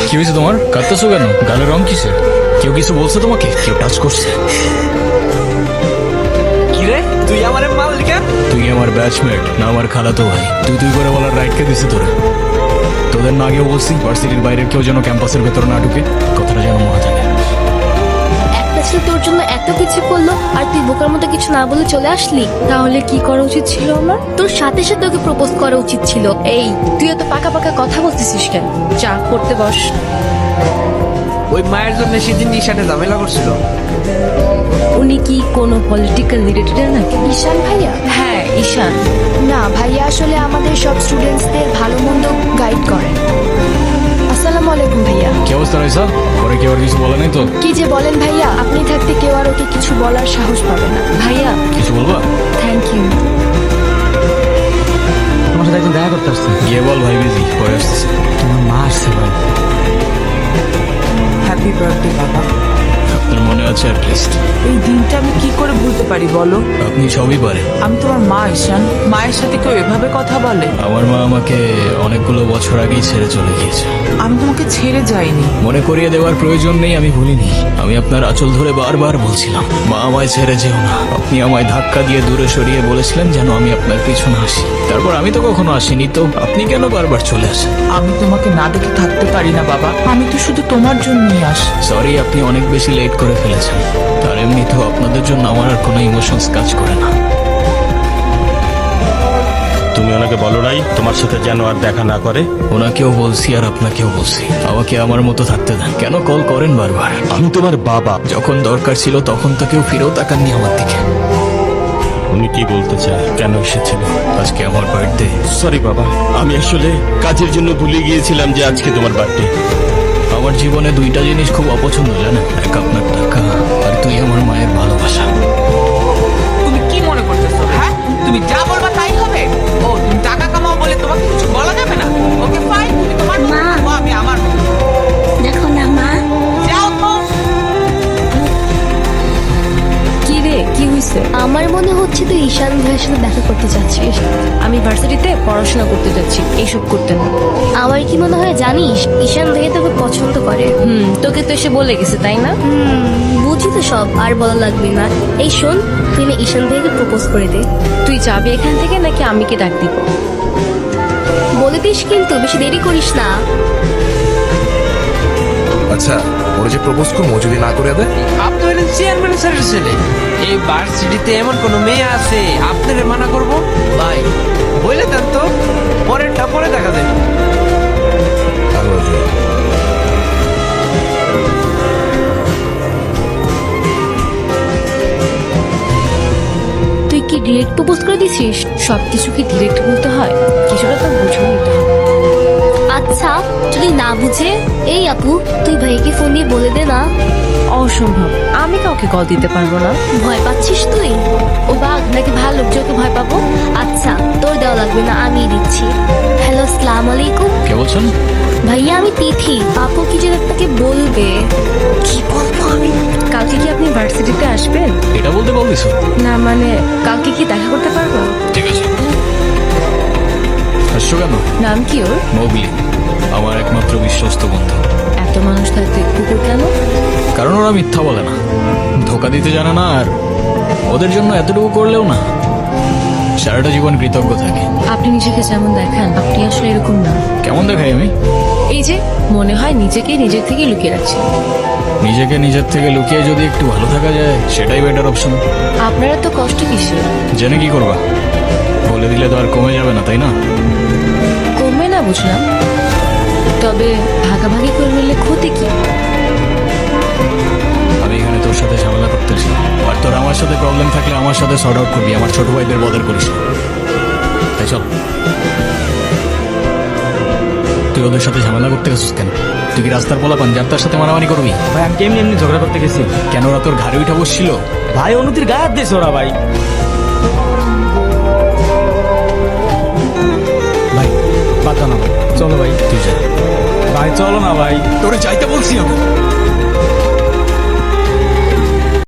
কি হয়েছে তোমার? কাঁদতেছো কেন? গালের রং কিসের? কেউ কিছু বলছে তোমাকে? কেউ টাচ করছে? কিরে তুই আমার মালিক? তুই আমার ব্যাচমেট না আমার খালাতো ভাই। তুই তুই করে বলার রাইট কে দিছে তোরা? তোদের না আগেও বলছি ভার্সিটির বাইরের কেউ যেন ক্যাম্পাসের ভেতরে না ঢুকে। কথাটা যেন মনে থাকে। একটা ছেলে তোর জন্য এত কিছু করলো আর তুই বোকার মতো কিছু না বলে চলে আসলি। তাহলে কি করা উচিত ছিল আমার? তোর সাথে সাথে ওকে প্রপোজ করা উচিত ছিল। এই তুই এত পাকা পাকা কথা বলতেছিস কেন? চা করতে বস। ওই মায়ের জন্য সেদিন নিশানে ঝামেলা করছিল। উনি কি কোনো পলিটিক্যাল রিলেটেড নাকি? ঈশান ভাইয়া? হ্যাঁ ঈশান। না ভাইয়া, আসলে আমাদের সব স্টুডেন্টসদের ভালো মন্দ গাইড করেন। আসসালামু আলাইকুম ভাইয়া। কি অবস্থা রাইসা? পরে কেউ আর কিছু বলে নাই তো? কি যে বলেন ভাইয়া, আপনি থাকতে কেউ আর ওকে কিছু বলার সাহস পাবে না। ভাইয়া কিছু বলবা? Thank you. তোমার সাথে একজন দেখা করতে আসছে। গিয়ে বল ভাই বিজি, পরে আসতেছি। তোমার মা আসছে ভাই। হ্যাপি বার্থডে বাবা। আপনার মনে আছে অ্যাটলিস্ট? এই দিনটা আমি কি করে ভুলতে পারি বলো? আপনি সবই পারেন। আমি তোমার মা ঈশান, মায়ের সাথে কেউ এভাবে কথা বলে? আমার মা আমাকে অনেকগুলো বছর আগেই ছেড়ে চলে গিয়েছে। আমি তোমাকে ছেড়ে যাইনি। মনে করিয়ে দেওয়ার প্রয়োজন নেই, আমি ভুলিনি। আমি আপনার আঁচল ধরে বারবার বলছিলাম, মা আমায় ছেড়ে যেও না। আপনি আমায় ধাক্কা দিয়ে দূরে সরিয়ে বলেছিলেন যেন আমি আপনার পিছনে আসি। তারপর আমি তো কখনো আসিনি, তো আপনি কেন বারবার চলে আসেন? আমি তোমাকে না দেখে থাকতে পারি না বাবা। আমি তো শুধু তোমার জন্যই আসি। সরি, আপনি অনেক বেশি লেট করে ফেলেছেন। আর এমনিতেও আপনাদের জন্য আমার আর কোনো ইমোশনস কাজ করে না। তুমি ওনাকে বলো নাই তোমার সাথে যেন আর দেখা না করে? ওনাকেও বলছি আর আপনাকেও বলছি, আমাকে আমার মতো থাকতে দেন। কেন কল করেন বারবার? আমি তোমার বাবা। যখন দরকার ছিল তখন তো কেউ ফিরেও তাকাননি আমার দিকে। উনি কি বলতে চায়? কেন এসেছিল? আজকে আমার বার্থডে। সরি বাবা, আমি আসলে কাজের জন্য ভুলে গিয়েছিলাম যে আজকে তোমার বার্থডে। আমার জীবনে দুইটা জিনিস খুব অপছন্দ, জানেন? এক আপনার টাকা, আর তুই আমার মায়ের ভালোবাসা। তুমি কি মনে করতেছো? হ্যাঁ, তুমি যা বলবা তাই হবে? ও তুমি টাকা কামাও বলে তোমাকে কিছু বলা যাবে না? ওকে ফাইন, তুমি তোমার মতো থাকো, আমি আমার মতো। দেখো না মা। যাও তো। কি রে, কি হয়েছে? আমার মনে হচ্ছে তুই ঈশান ভাইয়ের সাথে দেখা করতে যাচ্ছিস। আমি ভার্সিটিতে পড়াশোনা করতে যাচ্ছি, এইসব করতে না। আমার কি মনে হয় জানিস, ঈশান ভাইয়া তোকে পছন্দ করে। তোকে তো এসে বলে গেছে তাই না? বুঝি তো সব, আর বলা লাগবে না। এই শোন, তুই না ঈশান ভাইকে প্রপোজ করে দে। তুই যাবি এখান থেকে নাকি আমি কি ডাক দিব? বলে দিস কিন্তু, বেশি দেরি করিস না। আচ্ছা, ওরা যে প্রপোজ করবো যদি না করে দেয়? আপনি হলেন চেয়ারম্যান স্যারের ছেলে। এই ভার্সিটিতে এমন কোন মেয়ে আছে আপনারে মানা করব? ভাই বলে দেন তো, পরেরটা পরে দেখা যাবে। আল্লাহ জানে। তুই কি ডিরেক্ট প্রপোজ করে দিছিস? সবকিছু কি ডিরেক্ট বলতে হয়? কিছুটা তো বুঝে নিতে হয়। আচ্ছা, যদি না বুঝে, এই আপু তুই ভাইকে ফোন দিয়ে বলে দে না। অসম্ভব, আমি কাউকে কল দিতে পারবো না। ভয় পাচ্ছিস তুই? ও বাঘ নাকি ভালো যে ওকে ভয় পাবো? আচ্ছা, তোর দেওয়া লাগবে না, আমি দিচ্ছি। হ্যালো, আসসালামু আলাইকুম। কে বলছেন? ভাইয়া আমি তিথি। আপু কি যেন আপনাকে বলবে। কি বলবো আমি? কালকে কি আপনি ভার্সিটিতে আসবেন? এটা বলতে কল দিছো? না মানে, কালকে কি দেখা করতে পারবো? ঠিক আছে। আসছো কেন? নাম কি ওর? মোগলি, আমার একমাত্র বিশ্বস্ত বন্ধু। এত মানুষ থাকতে কুকুর কেন? কারণ ওরা মিথ্যা বলে না, ধোকা দিতে জানে না, আর ওদের জন্য এতটুকু করলেও না সারাটা জীবন কৃতজ্ঞ থাকে। আপনি নিজেকে যেমন দেখান, আপনি আসলে এরকম না। কেমন দেখাই আমি? এই যে মনে হয় নিজেকে নিজের থেকে লুকিয়ে রাখছেন। নিজেকে নিজের থেকে লুকিয়ে যদি একটু ভালো থাকা যায়, সেটাই বেটার অপশন। আপনারা তো কষ্ট কিসের? জেনে কি করবা? বলে দিলে তো আর কমে যাবে না, তাই না? কমবে না বুঝলাম, তবে ভাগাভাগি করে নিলে ক্ষতি কি? আমি এখানে তোর সাথে ঝামেলা করতেছি, আর তোর আমার সাথে প্রবলেম থাকলে আমার সাথে সর্ট আউট করবি। আমার ছোট ভাইদের বদর করিস না। তাই চল। তুই ওদের সাথে ঝামেলা করতে গেছিস কেন? তুই কি রাস্তার পোলাপান যার তার সাথে মারামারি করবি? ভাই আমি এমনি এমনি ঝগড়া করতে গেছি। কেন ওরা তোর ঘাড়ে উঠা বসছিল? ভাই অনুতির গায়ে হাত দিয়েছে ওরা। ভাই ভাই বাদ দাও না ভাই, চলো ভাই। তুই যা। ভাই চলো না ভাই। তোরে যাইতে বলছি আমি।